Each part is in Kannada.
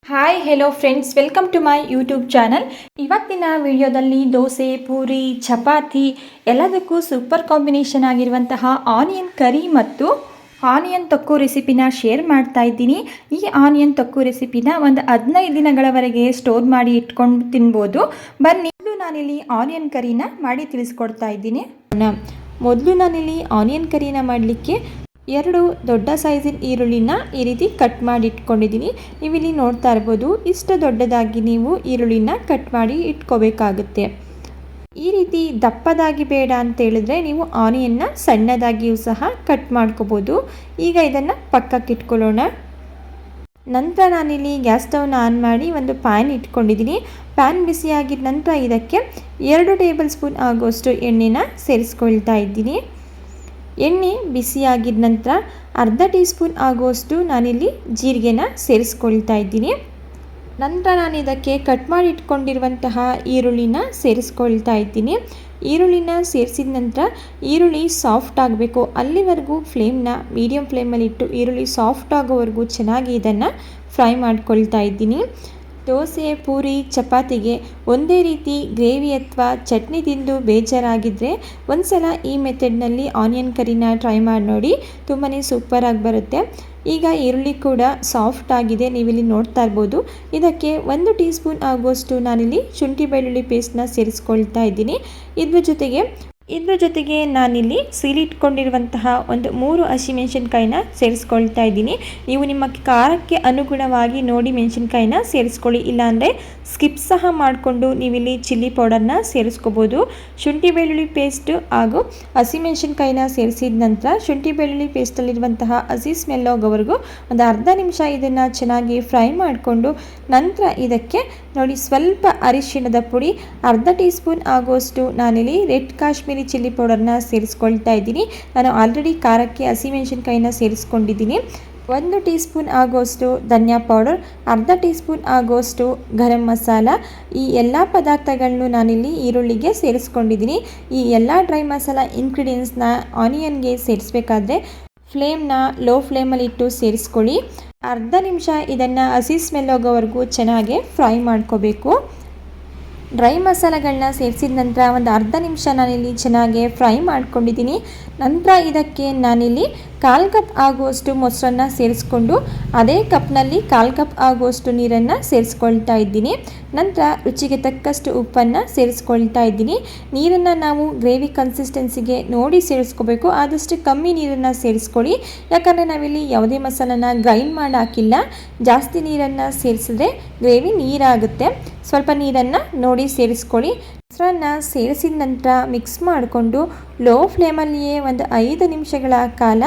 Hi hello friends, welcome to my YouTube channel. ಇವತ್ತಿನ ವಿಡಿಯೋದಲ್ಲಿ ದೋಸೆ, ಪೂರಿ, ಚಪಾತಿ ಎಲ್ಲದಕ್ಕೂ ಸೂಪರ್ ಕಾಂಬಿನೇಷನ್ ಆಗಿರುವಂತಹ ಆನಿಯನ್ ಕರಿ ಮತ್ತು ಆನಿಯನ್ ತೊಕ್ಕು ರೆಸಿಪಿನ ಶೇರ್ ಮಾಡ್ತಾ ಇದ್ದೀನಿ. ಈ ಆನಿಯನ್ ತೊಕ್ಕು ರೆಸಿಪಿನ ಒಂದು 15 ದಿನಗಳವರೆಗೆ ಸ್ಟೋರ್ ಮಾಡಿ ಇಟ್ಕೊಂಡು ತಿನ್ಬೋದು. ಬನ್ನಿ, ನಾನಿಲ್ಲಿ ಆನಿಯನ್ ಕರಿನ ಮಾಡಿ ತಿಳಿಸ್ಕೊಡ್ತಾ ಇದ್ದೀನಿ. ಮೊದಲು ನಾನಿಲ್ಲಿ ಆನಿಯನ್ ಕರಿನ ಮಾಡಲಿಕ್ಕೆ 2 ದೊಡ್ಡ ಸೈಜಿನ ಈರುಳ್ಳಿನ ಈ ರೀತಿ ಕಟ್ ಮಾಡಿ ಇಟ್ಕೊಂಡಿದ್ದೀನಿ. ನೀವಿಲ್ಲಿ ನೋಡ್ತಾ ಇರ್ಬೋದು, ಇಷ್ಟು ದೊಡ್ಡದಾಗಿ ನೀವು ಈರುಳ್ಳಿನ ಕಟ್ ಮಾಡಿ ಇಟ್ಕೋಬೇಕಾಗುತ್ತೆ. ಈ ರೀತಿ ದಪ್ಪದಾಗಿ ಬೇಡ ಅಂತ ಹೇಳಿದ್ರೆ ನೀವು ಆನಿಯನ್ನ ಸಣ್ಣದಾಗಿಯೂ ಸಹ ಕಟ್ ಮಾಡ್ಕೋಬೋದು. ಈಗ ಇದನ್ನು ಪಕ್ಕಕ್ಕೆ ಇಟ್ಕೊಳ್ಳೋಣ. ನಂತರ ನಾನಿಲ್ಲಿ ಗ್ಯಾಸ್ ಸ್ಟವ್ನ ಆನ್ ಮಾಡಿ ಒಂದು ಪ್ಯಾನ್ ಇಟ್ಕೊಂಡಿದ್ದೀನಿ. ಪ್ಯಾನ್ ಬಿಸಿಯಾಗಿದ ನಂತರ ಇದಕ್ಕೆ 2 ಟೇಬಲ್ ಸ್ಪೂನ್ ಆಗುವಷ್ಟು ಎಣ್ಣೆನ ಸೇರಿಸ್ಕೊಳ್ತಾ ಇದ್ದೀನಿ. ಎಣ್ಣೆ ಬಿಸಿಯಾಗಿದ ನಂತರ ಅರ್ಧ ಟೀ ಸ್ಪೂನ್ ಆಗುವಷ್ಟು ನಾನಿಲ್ಲಿ ಜೀರಿಗೆನ ಸೇರಿಸ್ಕೊಳ್ತಾ ಇದ್ದೀನಿ. ನಂತರ ನಾನು ಇದಕ್ಕೆ ಕಟ್ ಮಾಡಿ ಇಟ್ಕೊಂಡಿರುವಂತಹ ಈರುಳ್ಳಿನ ಸೇರಿಸ್ಕೊಳ್ತಾ ಇದ್ದೀನಿ. ಈರುಳ್ಳಿನ ಸೇರಿಸಿದ ನಂತರ ಈರುಳ್ಳಿ ಸಾಫ್ಟ್ ಆಗಬೇಕು, ಅಲ್ಲಿವರೆಗೂ ಫ್ಲೇಮ್ನ ಮೀಡಿಯಮ್ ಫ್ಲೇಮಲ್ಲಿಟ್ಟು ಈರುಳ್ಳಿ ಸಾಫ್ಟ್ ಆಗೋವರೆಗೂ ಚೆನ್ನಾಗಿ ಇದನ್ನು ಫ್ರೈ ಮಾಡ್ಕೊಳ್ತಾ ಇದ್ದೀನಿ. ದೋಸೆ, ಪೂರಿ, ಚಪಾತಿಗೆ ಒಂದೇ ರೀತಿ ಗ್ರೇವಿ ಅಥವಾ ಚಟ್ನಿ ತಿಂದು ಬೇಜಾರಾಗಿದ್ದರೆ ಒಂದ್ಸಲ ಈ ಮೆಥಡ್ನಲ್ಲಿ ಆನಿಯನ್ ಕರಿನ ಟ್ರೈ ಮಾಡಿ ನೋಡಿ, ತುಂಬಾ ಸೂಪರಾಗಿ ಬರುತ್ತೆ. ಈಗ ಈರುಳ್ಳಿ ಕೂಡ ಸಾಫ್ಟ್ ಆಗಿದೆ, ನೀವಿಲ್ಲಿ ನೋಡ್ತಾ ಇರ್ಬೋದು. ಇದಕ್ಕೆ 1 ಟೀ ಸ್ಪೂನ್ ಆಗುವಷ್ಟು ನಾನಿಲ್ಲಿ ಶುಂಠಿ ಬೆಳ್ಳುಳ್ಳಿ ಪೇಸ್ಟ್ನ ಸೇರಿಸ್ಕೊಳ್ತಾ ಇದ್ದೀನಿ. ಇದ್ರ ಜೊತೆಗೆ ನಾನಿಲ್ಲಿ ಸೀಲಿಟ್ಕೊಂಡಿರುವಂತಹ ಒಂದು 3 ಹಸಿಮೆಣಸಿನ್ಕಾಯಿನ ಸೇರಿಸ್ಕೊಳ್ತಾ ಇದ್ದೀನಿ. ನೀವು ನಿಮ್ಮ ಖಾರಕ್ಕೆ ಅನುಗುಣವಾಗಿ ನೋಡಿ ಮೆಣಸಿನ್ಕಾಯಿನ ಸೇರಿಸ್ಕೊಳ್ಳಿ, ಇಲ್ಲಾಂದರೆ ಸ್ಕಿಪ್ ಸಹ ಮಾಡಿಕೊಂಡು ನೀವಿಲ್ಲಿ ಚಿಲ್ಲಿ ಪೌಡರ್ನ ಸೇರಿಸ್ಕೋಬೋದು. ಶುಂಠಿ ಬೆಳ್ಳುಳ್ಳಿ ಪೇಸ್ಟು ಹಾಗೂ ಹಸಿಮೆಣಸಿನ್ಕಾಯಿನ ಸೇರಿಸಿದ ನಂತರ ಶುಂಠಿ ಬೆಳ್ಳುಳ್ಳಿ ಪೇಸ್ಟಲ್ಲಿರುವಂತಹ ಹಸಿ ಸ್ಮೆಲ್ ಹೋಗೋವರೆಗೂ ಒಂದು ಅರ್ಧ ನಿಮಿಷ ಇದನ್ನು ಚೆನ್ನಾಗಿ ಫ್ರೈ ಮಾಡಿಕೊಂಡು ನಂತರ ಇದಕ್ಕೆ ನೋಡಿ ಸ್ವಲ್ಪ ಅರಿಶಿಣದ ಪುಡಿ, ಅರ್ಧ ಟೀ ಸ್ಪೂನ್ ಆಗುವಷ್ಟು ನಾನಿಲ್ಲಿ ರೆಡ್ ಕಾಶ್ಮೀರಿ ಚಿಲ್ಲಿ ಪೌಡರ್ನ ಸೇರಿಸ್ಕೊಳ್ತಾ ಇದ್ದೀನಿ. ನಾನು ಆಲ್ರೆಡಿ ಖಾರಕ್ಕೆ ಹಸಿಮೆಣಸಿನ್ಕಾಯಿನ ಸೇರಿಸ್ಕೊಂಡಿದ್ದೀನಿ. 1 ಟೀ ಸ್ಪೂನ್ ಆಗುವಷ್ಟು ಧನಿಯಾ ಪೌಡರ್, ಅರ್ಧ ಟೀ ಸ್ಪೂನ್ ಆಗುವಷ್ಟು ಗರಂ ಮಸಾಲ. ಈ ಎಲ್ಲ ಪದಾರ್ಥಗಳನ್ನು ನಾನಿಲ್ಲಿ ಈರುಳ್ಳಿಗೆ ಸೇರಿಸ್ಕೊಂಡಿದ್ದೀನಿ. ಈ ಎಲ್ಲ ಡ್ರೈ ಮಸಾಲ ಇಂಗ್ರೀಡಿಯೆಂಟ್ಸ್ನ ಆನಿಯನ್ಗೆ ಸೇರಿಸ್ಬೇಕಾದ್ರೆ ಫ್ಲೇಮ್ನ ಲೋ ಫ್ಲೇಮಲ್ಲಿಟ್ಟು ಸೇರಿಸ್ಕೊಳ್ಳಿ. ಅರ್ಧ ನಿಮಿಷ ಇದನ್ನು ಹಸಿ ಸ್ಮೆಲ್ ಹೋಗೋವರೆಗೂ ಚೆನ್ನಾಗಿ ಫ್ರೈ ಮಾಡ್ಕೋಬೇಕು. ಡ್ರೈ ಮಸಾಲೆಗಳನ್ನ ಸೇರಿಸಿದ ನಂತರ ಒಂದು ಅರ್ಧ ನಿಮಿಷ ನಾನಿಲ್ಲಿ ಚೆನ್ನಾಗಿ ಫ್ರೈ ಮಾಡ್ಕೊಂಡಿದ್ದೀನಿ. ನಂತರ ಇದಕ್ಕೆ ನಾನಿಲ್ಲಿ 1/4 ಕಪ್ ಆಗುವಷ್ಟು ಮೊಸರನ್ನ ಸೇರಿಸ್ಕೊಂಡು ಅದೇ ಕಪ್ನಲ್ಲಿ 1/4 ಕಪ್ ಆಗುವಷ್ಟು ನೀರನ್ನು ಸೇರಿಸ್ಕೊಳ್ತಾ ಇದ್ದೀನಿ. ನಂತರ ರುಚಿಗೆ ತಕ್ಕಷ್ಟು ಉಪ್ಪನ್ನು ಸೇರಿಸ್ಕೊಳ್ತಾ ಇದ್ದೀನಿ. ನೀರನ್ನು ನಾವು ಗ್ರೇವಿ ಕನ್ಸಿಸ್ಟೆನ್ಸಿಗೆ ನೋಡಿ ಸೇರಿಸ್ಕೋಬೇಕು, ಆದಷ್ಟು ಕಮ್ಮಿ ನೀರನ್ನು ಸೇರಿಸ್ಕೊಳ್ಳಿ. ಯಾಕಂದರೆ ನಾವಿಲ್ಲಿ ಯಾವುದೇ ಮಸಾಲನ ಗ್ರೈಂಡ್ ಮಾಡಿ ಹಾಕಿಲ್ಲ. ಜಾಸ್ತಿ ನೀರನ್ನು ಸೇರಿಸಿದ್ರೆ ಗ್ರೇವಿ ನೀರಾಗುತ್ತೆ. ಸ್ವಲ್ಪ ನೀರನ್ನು ನೋಡಿ ಸೇರಿಸ್ಕೊಳ್ಳಿ. ಮೊಸರನ್ನ ಸೇರಿಸಿದ ನಂತರ ಮಿಕ್ಸ್ ಮಾಡಿಕೊಂಡು ಲೋ ಫ್ಲೇಮಲ್ಲಿಯೇ ಒಂದು 5 ನಿಮಿಷಗಳ ಕಾಲ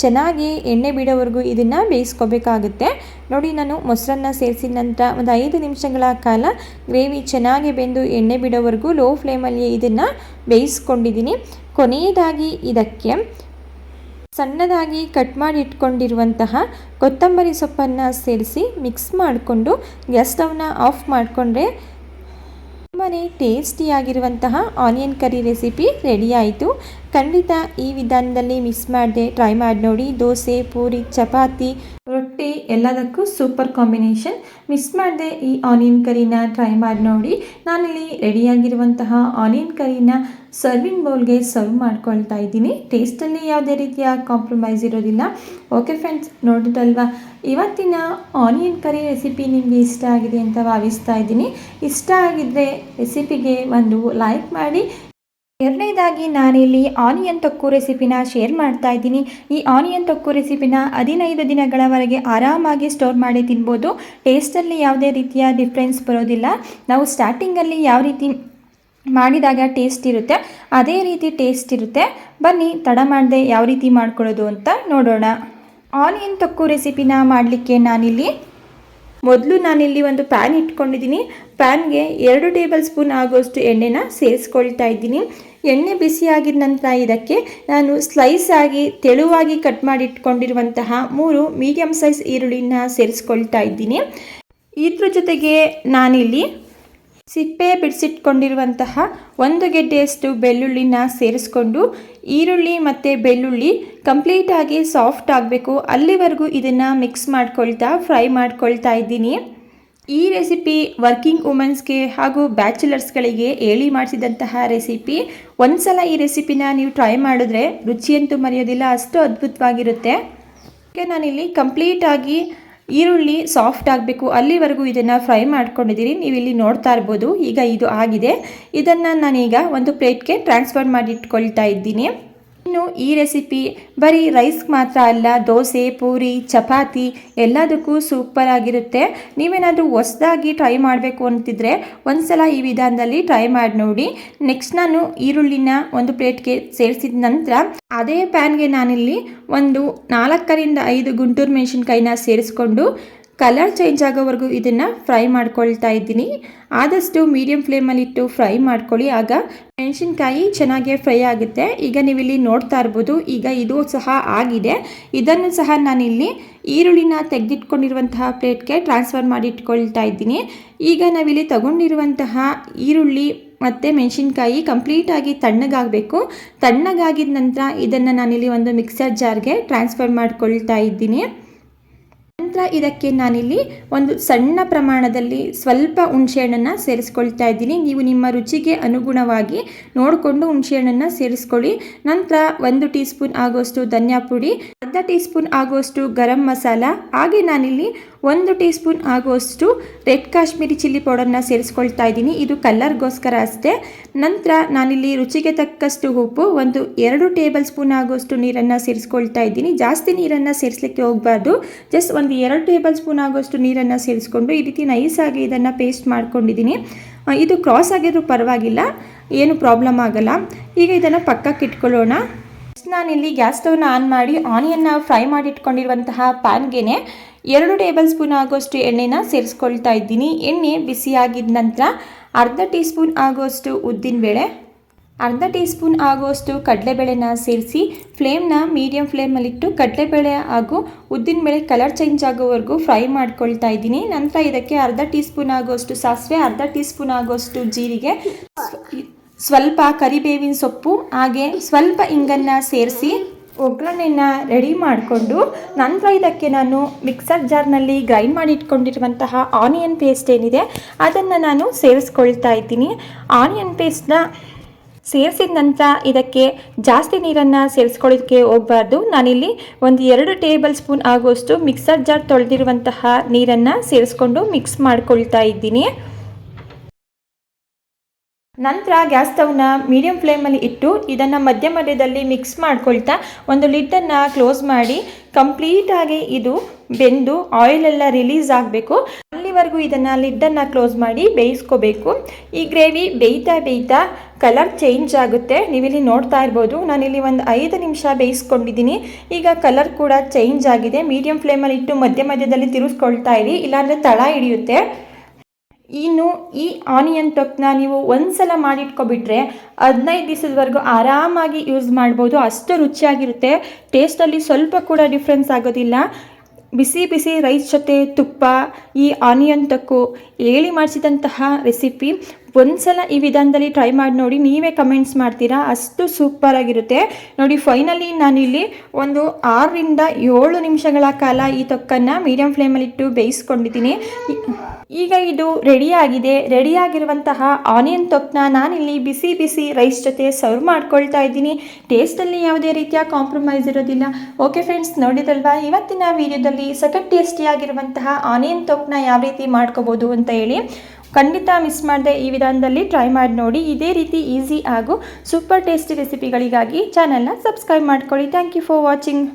ಚೆನ್ನಾಗಿ ಎಣ್ಣೆ ಬಿಡೋವರೆಗೂ ಇದನ್ನು ಬೇಯಿಸ್ಕೋಬೇಕಾಗುತ್ತೆ. ನೋಡಿ, ನಾನು ಮೊಸರನ್ನ ಸೇರಿಸಿದ ನಂತರ ಒಂದು 5 ನಿಮಿಷಗಳ ಕಾಲ ಗ್ರೇವಿ ಚೆನ್ನಾಗಿ ಬೆಂದು ಎಣ್ಣೆ ಬಿಡೋವರೆಗೂ ಲೋ ಫ್ಲೇಮಲ್ಲಿಯೇ ಇದನ್ನು ಬೇಯಿಸ್ಕೊಂಡಿದ್ದೀನಿ. ಕೊನೆಯದಾಗಿ ಇದಕ್ಕೆ ಸಣ್ಣದಾಗಿ ಕಟ್ ಮಾಡಿ ಇಟ್ಕೊಂಡಿರುವಂತಹ ಕೊತ್ತಂಬರಿ ಸೊಪ್ಪನ್ನು ಸೇರಿಸಿ ಮಿಕ್ಸ್ ಮಾಡಿಕೊಂಡು ಗ್ಯಾಸ್ ಸ್ಟವ್ನ ಆಫ್ ಮಾಡಿಕೊಂಡ್ರೆ ತುಂಬಾ ಟೇಸ್ಟಿಯಾಗಿರುವಂತಹ ಆನಿಯನ್ ಕರಿ ರೆಸಿಪಿ ರೆಡಿ ಆಯಿತು. ಖಂಡಿತ ಈ ವಿಧಾನದಲ್ಲಿ ಮಿಸ್ ಮಾಡದೆ ಟ್ರೈ ಮಾಡಿ ನೋಡಿ. ದೋಸೆ, ಪೂರಿ, ಚಪಾತಿ, ರೊಟ್ಟಿ ಎಲ್ಲದಕ್ಕೂ ಸೂಪರ್ ಕಾಂಬಿನೇಷನ್. ಮಿಸ್ ಮಾಡದೆ ಈ ಆನಿಯನ್ ಕರಿನ ಟ್ರೈ ಮಾಡಿ ನೋಡಿ. ನಾನಿಲ್ಲಿ ರೆಡಿಯಾಗಿರುವಂತಹ ಆನಿಯನ್ ಕರಿನ ಸರ್ವಿಂಗ್ ಬೌಲ್ಗೆ ಸರ್ವ್ ಮಾಡ್ಕೊಳ್ತಾ ಇದ್ದೀನಿ. ಟೇಸ್ಟಲ್ಲಿ ಯಾವುದೇ ರೀತಿಯ ಕಾಂಪ್ರಮೈಸ್ ಇರೋದಿಲ್ಲ. ಓಕೆ ಫ್ರೆಂಡ್ಸ್, ನೋಡಿದ್ರಲ್ವಾ, ಇವತ್ತಿನ ಆನಿಯನ್ ಕರಿ ರೆಸಿಪಿ ನಿಮಗೆ ಇಷ್ಟ ಆಗಿದೆ ಅಂತ ಭಾವಿಸ್ತಾ ಇದ್ದೀನಿ. ಇಷ್ಟ ಆಗಿದ್ದರೆ ರೆಸಿಪಿಗೆ ಒಂದು ಲೈಕ್ ಮಾಡಿ. ಎರಡನೇದಾಗಿ ನಾನಿಲ್ಲಿ ಆನಿಯನ್ ತೊಕ್ಕು ರೆಸಿಪಿನ ಶೇರ್ ಮಾಡ್ತಾ ಇದ್ದೀನಿ. ಈ ಆನಿಯನ್ ತೊಕ್ಕು ರೆಸಿಪಿನ 15 ದಿನಗಳವರೆಗೆ ಆರಾಮಾಗಿ ಸ್ಟೋರ್ ಮಾಡಿ ತಿನ್ಬೋದು. ಟೇಸ್ಟಲ್ಲಿ ಯಾವುದೇ ರೀತಿಯ ಡಿಫ್ರೆನ್ಸ್ ಬರೋದಿಲ್ಲ. ನಾವು ಸ್ಟಾರ್ಟಿಂಗಲ್ಲಿ ಯಾವ ರೀತಿ ಮಾಡಿದಾಗ ಟೇಸ್ಟ್ ಇರುತ್ತೆ ಅದೇ ರೀತಿ ಟೇಸ್ಟ್ ಇರುತ್ತೆ. ಬನ್ನಿ, ತಡ ಮಾಡದೆ ಯಾವ ರೀತಿ ಮಾಡ್ಕೊಳ್ಳೋದು ಅಂತ ನೋಡೋಣ. ಆನಿಯನ್ ತೊಕ್ಕು ರೆಸಿಪಿನ ಮಾಡಲಿಕ್ಕೆ ನಾನಿಲ್ಲಿ ಒಂದು ಪ್ಯಾನ್ ಇಟ್ಕೊಂಡಿದ್ದೀನಿ. ಪ್ಯಾನ್ಗೆ 2 ಟೇಬಲ್ ಸ್ಪೂನ್ ಆಗುವಷ್ಟು ಎಣ್ಣೆನ ಸೇರಿಸ್ಕೊಳ್ತಾ ಇದ್ದೀನಿ. ಎಣ್ಣೆ ಬಿಸಿಯಾಗಿದ ನಂತರ ಇದಕ್ಕೆ ನಾನು ಸ್ಲೈಸ್ ಆಗಿ ತೆಳುವಾಗಿ ಕಟ್ ಮಾಡಿ ಇಟ್ಕೊಂಡಿರುವಂತಹ 3 ಮೀಡಿಯಮ್ ಸೈಜ್ ಈರುಳ್ಳಿನ ಸೇರಿಸ್ಕೊಳ್ತಾ ಇದ್ದೀನಿ. ಇದ್ರ ಜೊತೆಗೆ ನಾನಿಲ್ಲಿ ಸಿಪ್ಪೆ ಬಿಡಿಸಿಟ್ಕೊಂಡಿರುವಂತಹ 1 ಗೆಡ್ಡೆಯಷ್ಟು ಬೆಳ್ಳುಳ್ಳಿನ ಸೇರಿಸ್ಕೊಂಡು ಈರುಳ್ಳಿ ಮತ್ತು ಬೆಳ್ಳುಳ್ಳಿ ಕಂಪ್ಲೀಟಾಗಿ ಸಾಫ್ಟ್ ಆಗಬೇಕು, ಅಲ್ಲಿವರೆಗೂ ಇದನ್ನು ಮಿಕ್ಸ್ ಮಾಡ್ಕೊಳ್ತಾ ಫ್ರೈ ಮಾಡ್ಕೊಳ್ತಾ ಇದ್ದೀನಿ. ಈ ರೆಸಿಪಿ ವರ್ಕಿಂಗ್ ವುಮೆನ್ಸ್ಗೆ ಹಾಗೂ ಬ್ಯಾಚುಲರ್ಸ್ಗಳಿಗೆ ಹೇಳಿ ಮಾಡಿಸಿದಂತಹ ರೆಸಿಪಿ. ಒಂದ್ಸಲ ಈ ರೆಸಿಪಿನ ನೀವು ಟ್ರೈ ಮಾಡಿದ್ರೆ ರುಚಿಯಂತೂ ಮರೆಯೋದಿಲ್ಲ, ಅಷ್ಟು ಅದ್ಭುತವಾಗಿರುತ್ತೆ. ನಾನಿಲ್ಲಿ ಕಂಪ್ಲೀಟಾಗಿ ಈರುಳ್ಳಿ ಸಾಫ್ಟ್ ಆಗಬೇಕು ಅಲ್ಲಿವರೆಗೂ ಇದನ್ನು ಫ್ರೈ ಮಾಡ್ಕೊಂಡಿದ್ದೀನಿ. ನೀವು ಇಲ್ಲಿ ನೋಡ್ತಾ ಇರ್ಬೋದು. ಈಗ ಇದು ಆಗಿದೆ. ಇದನ್ನು ನಾನೀಗ ಒಂದು ಪ್ಲೇಟ್ಗೆ ಟ್ರಾನ್ಸ್ಫರ್ ಮಾಡಿ ಇಟ್ಕೊಳ್ತಾ ಇದ್ದೀನಿ. ಇನ್ನು ಈ ರೆಸಿಪಿ ಬರೀ ರೈಸ್ಗೆ ಮಾತ್ರ ಅಲ್ಲ, ದೋಸೆ, ಪೂರಿ, ಚಪಾತಿ ಎಲ್ಲದಕ್ಕೂ ಸೂಪರ್ ಆಗಿರುತ್ತೆ. ನೀವೇನಾದರೂ ಹೊಸದಾಗಿ ಟ್ರೈ ಮಾಡಬೇಕು ಅಂತಿದ್ರೆ ಒಂದ್ಸಲ ಈ ವಿಧಾನದಲ್ಲಿ ಟ್ರೈ ಮಾಡಿ ನೋಡಿ. ನೆಕ್ಸ್ಟ್ ನಾನು ಈರುಳ್ಳಿನ ಒಂದು ಪ್ಲೇಟ್ಗೆ ಸೇರಿಸಿದ ನಂತರ ಅದೇ ಪ್ಯಾನ್ಗೆ ನಾನಿಲ್ಲಿ ಒಂದು 4-5 ಗುಂಟೂರು ಮೆಣಸಿನ್ಕಾಯಿನ ಸೇರಿಸ್ಕೊಂಡು ಕಲರ್ ಚೇಂಜ್ ಆಗೋವರೆಗೂ ಇದನ್ನು ಫ್ರೈ ಮಾಡ್ಕೊಳ್ತಾ ಇದ್ದೀನಿ. ಆದಷ್ಟು ಮೀಡಿಯಂ ಫ್ಲೇಮಲ್ಲಿಟ್ಟು ಫ್ರೈ ಮಾಡ್ಕೊಳ್ಳಿ, ಆಗ ಮೆಣಸಿನ್ಕಾಯಿ ಚೆನ್ನಾಗಿ ಫ್ರೈ ಆಗುತ್ತೆ. ಈಗ ನೀವಿಲ್ಲಿ ನೋಡ್ತಾ ಇರ್ಬೋದು. ಈಗ ಇದು ಸಹ ಆಗಿದೆ. ಇದನ್ನು ಸಹ ನಾನಿಲ್ಲಿ ಈರುಳ್ಳಿನ ತೆಗೆದಿಟ್ಕೊಂಡಿರುವಂತಹ ಪ್ಲೇಟ್ಗೆ ಟ್ರಾನ್ಸ್ಫರ್ ಮಾಡಿ ಇಟ್ಕೊಳ್ತಾ ಇದ್ದೀನಿ. ಈಗ ನಾವಿಲ್ಲಿ ತಗೊಂಡಿರುವಂತಹ ಈರುಳ್ಳಿ ಮತ್ತು ಮೆಣಸಿನ್ಕಾಯಿ ಕಂಪ್ಲೀಟಾಗಿ ತಣ್ಣಗಾಗಬೇಕು. ತಣ್ಣಗಾಗಿದ ನಂತರ ಇದನ್ನು ನಾನಿಲ್ಲಿ ಒಂದು ಮಿಕ್ಸರ್ ಜಾರ್ಗೆ ಟ್ರಾನ್ಸ್ಫರ್ ಮಾಡ್ಕೊಳ್ತಾ ಇದ್ದೀನಿ. ನಂತರ ಇದಕ್ಕೆ ನಾನಿಲ್ಲಿ ಒಂದು ಸಣ್ಣ ಪ್ರಮಾಣದಲ್ಲಿ ಸ್ವಲ್ಪ ಹುಣಸೆಹಣ್ಣನ್ನು ಸೇರಿಸ್ಕೊಳ್ತಾ ಇದ್ದೀನಿ. ನೀವು ನಿಮ್ಮ ರುಚಿಗೆ ಅನುಗುಣವಾಗಿ ನೋಡಿಕೊಂಡು ಹುಣಸೆಹಣ್ಣನ್ನು ಸೇರಿಸ್ಕೊಳ್ಳಿ. ನಂತರ 1 ಟೀ ಸ್ಪೂನ್ ಆಗುವಷ್ಟು ಧನಿಯಾ ಪುಡಿ, ಅರ್ಧ ಟೀ ಸ್ಪೂನ್ ಆಗುವಷ್ಟು ಗರಂ ಮಸಾಲ, ಹಾಗೆ ನಾನಿಲ್ಲಿ 1 ಟೀ ಸ್ಪೂನ್ ಆಗುವಷ್ಟು ರೆಡ್ ಕಾಶ್ಮೀರಿ ಚಿಲ್ಲಿ ಪೌಡರ್ನ ಸೇರಿಸ್ಕೊಳ್ತಾ ಇದ್ದೀನಿ. ಇದು ಕಲರ್ಗೋಸ್ಕರ ಅಷ್ಟೇ. ನಂತರ ನಾನಿಲ್ಲಿ ರುಚಿಗೆ ತಕ್ಕಷ್ಟು ಉಪ್ಪು, 2 ಟೇಬಲ್ ಸ್ಪೂನ್ ಆಗುವಷ್ಟು ನೀರನ್ನು ಸೇರಿಸ್ಕೊಳ್ತಾ ಇದ್ದೀನಿ. ಜಾಸ್ತಿ ನೀರನ್ನು ಸೇರಿಸಲಿಕ್ಕೆ ಹೋಗಬಾರ್ದು. ಜಸ್ಟ್ 2 ಟೇಬಲ್ ಸ್ಪೂನ್ ಆಗುವಷ್ಟು ನೀರನ್ನು ಸೇರಿಸ್ಕೊಂಡು ಈ ರೀತಿ ನೈಸಾಗಿ ಇದನ್ನು ಪೇಸ್ಟ್ ಮಾಡ್ಕೊಂಡಿದ್ದೀನಿ. ಇದು ಕ್ರಾಸ್ ಆಗಿದ್ರೂ ಪರವಾಗಿಲ್ಲ, ಏನು ಪ್ರಾಬ್ಲಮ್ ಆಗಲ್ಲ. ಈಗ ಇದನ್ನು ಪಕ್ಕಕ್ಕೆ ಇಟ್ಕೊಳ್ಳೋಣ. ನಾನಿಲ್ಲಿ ಗ್ಯಾಸ್ ಸ್ಟವ್ನ ಆನ್ ಮಾಡಿ ಆನಿಯನ್ನ ಫ್ರೈ ಮಾಡಿ ಇಟ್ಕೊಂಡಿರುವಂತಹ ಪ್ಯಾನ್ಗೆ 2 ಟೇಬಲ್ ಸ್ಪೂನ್ ಆಗುವಷ್ಟು ಎಣ್ಣೆನ ಸೇರಿಸ್ಕೊಳ್ತಾ ಇದ್ದೀನಿ. ಎಣ್ಣೆ ಬಿಸಿಯಾಗಿದ ನಂತರ ಅರ್ಧ ಟೀ ಸ್ಪೂನ್ ಆಗುವಷ್ಟು ಉದ್ದಿನಬೇಳೆ, ಅರ್ಧ ಟೀ ಸ್ಪೂನ್ ಆಗುವಷ್ಟು ಕಡಲೆಬೇಳೆನ ಸೇರಿಸಿ ಫ್ಲೇಮ್ನ ಮೀಡಿಯಂ ಫ್ಲೇಮಲ್ಲಿಟ್ಟು ಕಡಲೆಬೇಳೆ ಹಾಗೂ ಉದ್ದಿನಬೇಳೆ ಕಲರ್ ಚೇಂಜ್ ಆಗೋವರೆಗೂ ಫ್ರೈ ಮಾಡ್ಕೊಳ್ತಾ ಇದ್ದೀನಿ. ನಂತರ ಇದಕ್ಕೆ ಅರ್ಧ ಟೀ ಸ್ಪೂನ್ ಆಗುವಷ್ಟು ಸಾಸಿವೆ, ಅರ್ಧ ಟೀ ಸ್ಪೂನ್ ಆಗುವಷ್ಟು ಜೀರಿಗೆ, ಸ್ವಲ್ಪ ಕರಿಬೇವಿನ ಸೊಪ್ಪು ಹಾಗೆ ಸ್ವಲ್ಪ ಇಂಗನ್ನು ಸೇರಿಸಿ ಒಗ್ಗರಣೆನ ರೆಡಿ ಮಾಡಿಕೊಂಡು ನಂತರ ಇದಕ್ಕೆ ನಾನು ಮಿಕ್ಸರ್ ಜಾರ್ನಲ್ಲಿ ಗ್ರೈಂಡ್ ಮಾಡಿ ಇಟ್ಕೊಂಡಿರುವಂತಹ ಆನಿಯನ್ ಪೇಸ್ಟ್ ಏನಿದೆ ಅದನ್ನು ನಾನು ಸೇರಿಸ್ಕೊಳ್ತಾ ಇದ್ದೀನಿ. ಆನಿಯನ್ ಪೇಸ್ಟ್ನ ಸೇರಿಸಿದ ನಂತರ ಇದಕ್ಕೆ ಜಾಸ್ತಿ ನೀರನ್ನು ಸೇರಿಸ್ಕೊಳ್ಳೋದಕ್ಕೆ ಹೋಗಬಾರ್ದು. ನಾನಿಲ್ಲಿ 2 ಟೇಬಲ್ ಸ್ಪೂನ್ ಆಗುವಷ್ಟು ಮಿಕ್ಸರ್ ಜಾರ್ ತೊಳೆದಿರುವಂತಹ ನೀರನ್ನು ಸೇರಿಸ್ಕೊಂಡು ಮಿಕ್ಸ್ ಮಾಡ್ಕೊಳ್ತಾ ಇದ್ದೀನಿ. ನಂತರ ಗ್ಯಾಸ್ ಸ್ಟವ್ನ ಮೀಡಿಯಂ ಫ್ಲೇಮಲ್ಲಿ ಇಟ್ಟು ಇದನ್ನು ಮಧ್ಯದಲ್ಲಿ ಮಿಕ್ಸ್ ಮಾಡ್ಕೊಳ್ತಾ ಒಂದು ಲಿಡ್ಡನ್ನು ಕ್ಲೋಸ್ ಮಾಡಿ ಕಂಪ್ಲೀಟಾಗಿ ಇದು ಬೆಂದು ಆಯಿಲೆಲ್ಲ ರಿಲೀಸ್ ಆಗಬೇಕು. ಅಲ್ಲಿವರೆಗೂ ಇದನ್ನು ಲಿಡ್ಡನ್ನು ಕ್ಲೋಸ್ ಮಾಡಿ ಬೇಯಿಸ್ಕೋಬೇಕು. ಈ ಗ್ರೇವಿ ಬೇಯ್ತಾ ಕಲರ್ ಚೇಂಜ್ ಆಗುತ್ತೆ. ನೀವಿಲ್ಲಿ ನೋಡ್ತಾ ಇರ್ಬೋದು. ನಾನಿಲ್ಲಿ ಒಂದು 5 ನಿಮಿಷ ಬೇಯಿಸ್ಕೊಂಡಿದ್ದೀನಿ. ಈಗ ಕಲರ್ ಕೂಡ ಚೇಂಜ್ ಆಗಿದೆ. ಮೀಡಿಯಂ ಫ್ಲೇಮಲ್ಲಿ ಇಟ್ಟು ಮಧ್ಯದಲ್ಲಿ ತಿರುಗಿಸ್ಕೊಳ್ತಾ ಇರಿ, ಇಲ್ಲಾಂದರೆ ತಳ ಹಿಡಿಯುತ್ತೆ. ಇನ್ನು ಈ ಆನಿಯನ್ ತೊಕ್ಕನ್ನ ನೀವು ಒಂದ್ಸಲ ಮಾಡಿಟ್ಕೊಬಿಟ್ರೆ 15 ದಿವಸದವರೆಗೂ ಆರಾಮಾಗಿ ಯೂಸ್ ಮಾಡ್ಬೋದು. ಅಷ್ಟು ರುಚಿಯಾಗಿರುತ್ತೆ. ಟೇಸ್ಟಲ್ಲಿ ಸ್ವಲ್ಪ ಕೂಡ ಡಿಫ್ರೆನ್ಸ್ ಆಗೋದಿಲ್ಲ. ಬಿಸಿ ರೈಸ್ ಜೊತೆ ತುಪ್ಪ, ಈ ಆನಿಯನ್ ತೊಕ್ಕು ಹೇಳಿ ಮಾಡಿಸಿದಂತಹ ರೆಸಿಪಿ ಒಂದ್ಸಲ ಈ ವಿಧಾನದಲ್ಲಿ ಟ್ರೈ ಮಾಡಿ ನೋಡಿ, ನೀವೇ ಕಮೆಂಟ್ಸ್ ಮಾಡ್ತೀರಾ, ಅಷ್ಟು ಸೂಪರಾಗಿರುತ್ತೆ. ನೋಡಿ, ಫೈನಲಿ ನಾನಿಲ್ಲಿ ಒಂದು 6-7 ನಿಮಿಷಗಳ ಕಾಲ ಈ ತೊಕ್ಕನ್ನು ಮೀಡಿಯಂ ಫ್ಲೇಮಲ್ಲಿಟ್ಟು ಬೇಯಿಸ್ಕೊಂಡಿದ್ದೀನಿ. ಈಗ ಇದು ರೆಡಿಯಾಗಿರುವಂತಹ ಆನಿಯನ್ ತೊಕ್ಕನ್ನ ನಾನಿಲ್ಲಿ ಬಿಸಿ ರೈಸ್ ಜೊತೆ ಸರ್ವ್ ಮಾಡ್ಕೊಳ್ತಾ ಇದ್ದೀನಿ. ಟೇಸ್ಟಲ್ಲಿ ಯಾವುದೇ ರೀತಿಯ ಕಾಂಪ್ರಮೈಸ್ ಇರೋದಿಲ್ಲ. ಓಕೆ ಫ್ರೆಂಡ್ಸ್, ನೋಡಿದಲ್ವಾ ಇವತ್ತಿನ ವಿಡಿಯೋದಲ್ಲಿ ಸಖತ್ ಟೇಸ್ಟಿಯಾಗಿರುವಂತಹ ಆನಿಯನ್ ತೊಕ್ಕನ್ನ ಯಾವ ರೀತಿ ಮಾಡ್ಕೋಬೋದು ಅಂತ ಹೇಳಿ. ಖಂಡಿತ ಮಿಸ್ ಮಾಡದೆ ಈ ವಿಧಾನದಲ್ಲಿ ಟ್ರೈ ಮಾಡಿ ನೋಡಿ. ಇದೇ ರೀತಿ ಈಸಿ ಹಾಗೂ ಸೂಪರ್ ಟೇಸ್ಟಿ ರೆಸಿಪಿಗಳಿಗಾಗಿ ಚಾನಲ್ನ ಸಬ್ಸ್ಕ್ರೈಬ್ ಮಾಡ್ಕೊಳ್ಳಿ. Thank you for watching.